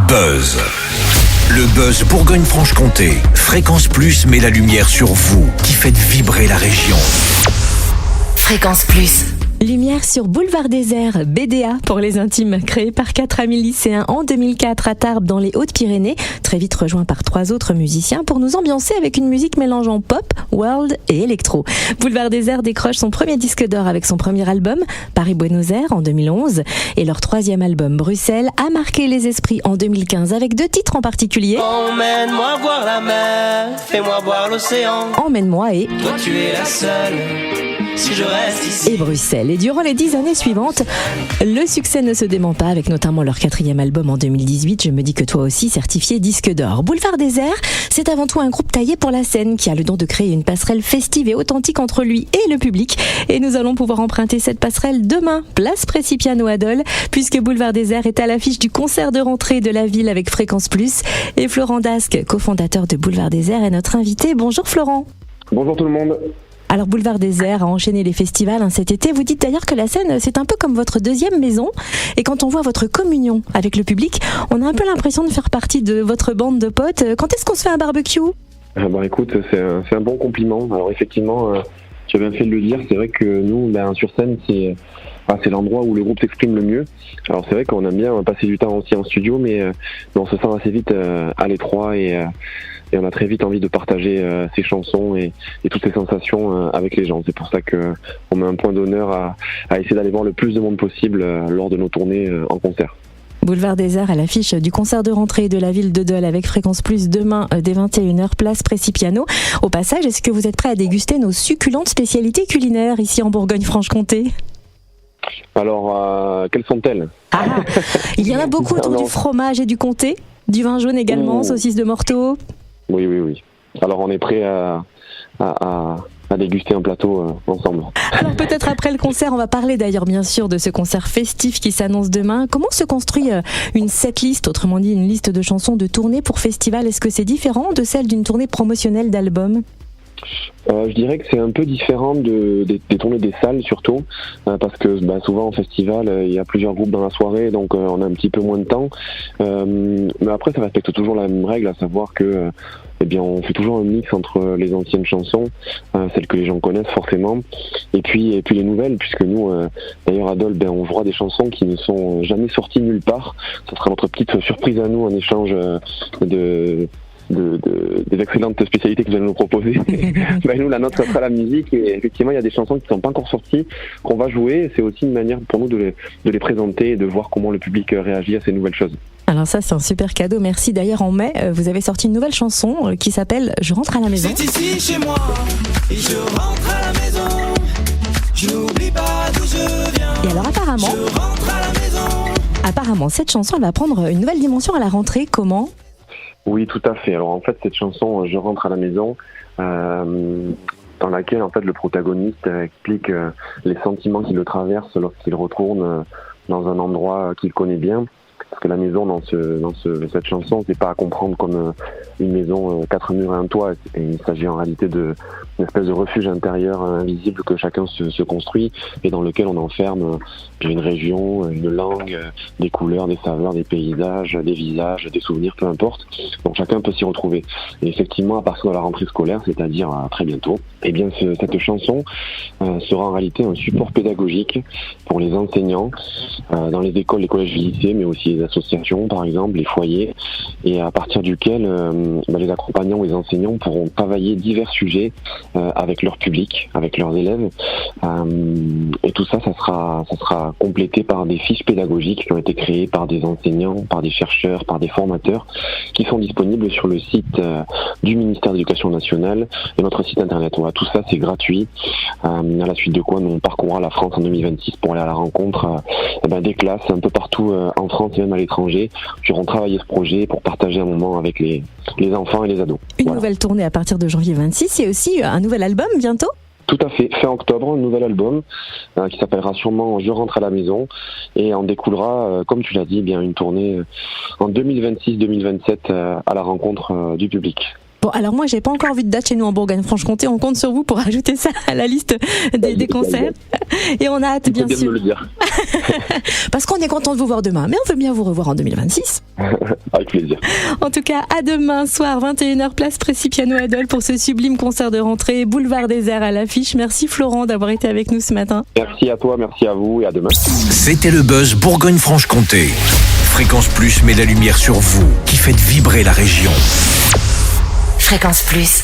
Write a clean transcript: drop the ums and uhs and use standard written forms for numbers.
Buzz. Le Buzz Bourgogne-Franche-Comté. Fréquence Plus met la lumière sur vous qui faites vibrer la région. Fréquence Plus. Lumière sur Boulevard Désert, BDA pour les intimes, créé par 4 amis lycéens en 2004 à Tarbes dans les Hautes-Pyrénées, très vite rejoint par 3 autres musiciens pour nous ambiancer avec une musique mélangeant pop, world et électro. Boulevard Désert décroche son premier disque d'or avec son premier album, Paris-Buenos Aires en 2011, et leur 3e album, Bruxelles, a marqué les esprits en 2015 avec 2 titres en particulier. Emmène-moi voir la mer, fais-moi voir l'océan. Emmène-moi et Toi tu es la seule, si je reste ici. Et Bruxelles. Et durant les 10 années suivantes, le succès ne se dément pas avec notamment leur 4e album en 2018, Je me dis que toi aussi, certifié disque d'or. Boulevard Désert, c'est avant tout un groupe taillé pour la scène qui a le don de créer une passerelle festive et authentique entre lui et le public. Et nous allons pouvoir emprunter cette passerelle demain, place Precipiano à Dole, puisque Boulevard Désert est à l'affiche du concert de rentrée de la ville avec Fréquence Plus. Et Florent Dasque, cofondateur de Boulevard Désert, est notre invité. Bonjour Florent. Bonjour tout le monde. Alors Boulevard Désert a enchaîné les festivals cet été. Vous dites d'ailleurs que la scène, c'est un peu comme votre deuxième maison. Et quand on voit votre communion avec le public, on a un peu l'impression de faire partie de votre bande de potes. Quand est-ce qu'on se fait un barbecue ? Écoute, c'est un bon compliment. Alors effectivement, tu as bien fait de le dire. C'est vrai que nous, sur scène, c'est l'endroit où le groupe s'exprime le mieux. Alors c'est vrai qu'on aime bien passer du temps aussi en studio, mais on se sent assez vite à l'étroit et on a très vite envie de partager ces chansons et toutes ces sensations avec les gens. C'est pour ça qu'on met un point d'honneur à essayer d'aller voir le plus de monde possible lors de nos tournées en concert. Boulevard Désert à l'affiche du concert de rentrée de la ville de Dole avec Fréquence Plus demain dès 21h, place Precipiano. Au passage, est-ce que vous êtes prêts à déguster nos succulentes spécialités culinaires ici en Bourgogne-Franche-Comté ? Alors, quelles sont-elles ? Il y en a beaucoup autour du fromage et du comté, du vin jaune également, saucisses de Morteau. Oui. Alors on est prêt à déguster un plateau ensemble. Alors peut-être après le concert, on va parler d'ailleurs bien sûr de ce concert festif qui s'annonce demain. Comment se construit une setlist, autrement dit une liste de chansons de tournée pour festival ? Est-ce que c'est différent de celle d'une tournée promotionnelle d'album ? Je dirais que c'est un peu différent des tournées des salles surtout, parce que souvent en festival il y a plusieurs groupes dans la soirée, donc on a un petit peu moins de temps. Mais après ça respecte toujours la même règle, à savoir que on fait toujours un mix entre les anciennes chansons, celles que les gens connaissent forcément, et puis les nouvelles, puisque nous d'ailleurs à Dole on jouera des chansons qui ne sont jamais sorties nulle part. Ça sera notre petite surprise à nous en échange des excellentes spécialités que vous allez nous proposer. Nous, la nôtre, ça sera la musique, et effectivement il y a des chansons qui ne sont pas encore sorties qu'on va jouer. C'est aussi une manière pour nous de les présenter et de voir comment le public réagit à ces nouvelles choses. Alors ça, c'est un super cadeau, merci. D'ailleurs en mai, vous avez sorti une nouvelle chanson qui s'appelle Je rentre à la maison. C'est ici chez moi, et je rentre à la maison. Je n'oublie pas d'où je viens. Et alors apparemment, Je rentre à la maison. Cette chanson, elle va prendre une nouvelle dimension à la rentrée. Comment ? Oui, tout à fait. Alors en fait, cette chanson, Je rentre à la maison, dans laquelle en fait le protagoniste explique les sentiments qui le traversent lorsqu'il retourne dans un endroit qu'il connaît bien. Parce que la maison dans cette chanson, c'est pas à comprendre comme une maison 4 murs et un toit. Et il s'agit en réalité d'une espèce de refuge intérieur invisible que chacun se construit et dans lequel on enferme une région, une langue, des couleurs, des saveurs, des paysages, des visages, des souvenirs, peu importe. Donc chacun peut s'y retrouver. Et effectivement, à partir de la rentrée scolaire, c'est-à-dire très bientôt, cette chanson sera en réalité un support pédagogique pour les enseignants dans les écoles, les collèges, les lycées, mais aussi les associations par exemple, les foyers, et à partir duquel les accompagnants ou les enseignants pourront travailler divers sujets avec leur public, avec leurs élèves, et tout ça sera complété par des fiches pédagogiques qui ont été créées par des enseignants, par des chercheurs, par des formateurs, qui sont disponibles sur le site du ministère de l'Éducation nationale et notre site internet. Voilà, tout ça c'est gratuit, à la suite de quoi nous on parcourra la France en 2026 pour aller à la rencontre des classes un peu partout en France et même à l'étranger, qui auront travaillé ce projet pour partager un moment avec les enfants et les ados. Une nouvelle tournée à partir de janvier 26 et aussi un nouvel album bientôt ? Tout à fait, fin octobre, un nouvel album qui s'appellera sûrement Je rentre à la maison, et en découlera, comme tu l'as dit, une tournée en 2026-2027 à la rencontre du public. Bon, alors moi, j'ai pas encore vu de date chez nous en Bourgogne-Franche-Comté. On compte sur vous pour ajouter ça à la liste des concerts. Et on a hâte, bien sûr. Me le dire. Parce qu'on est content de vous voir demain, mais on veut bien vous revoir en 2026. Avec plaisir. En tout cas, à demain soir, 21h, place Précipiano à Dole pour ce sublime concert de rentrée, Boulevard des Airs à l'affiche. Merci Florent d'avoir été avec nous ce matin. Merci à toi, merci à vous et à demain. C'était le buzz Bourgogne-Franche-Comté. Fréquence Plus met la lumière sur vous, qui faites vibrer la région. Fréquence Plus.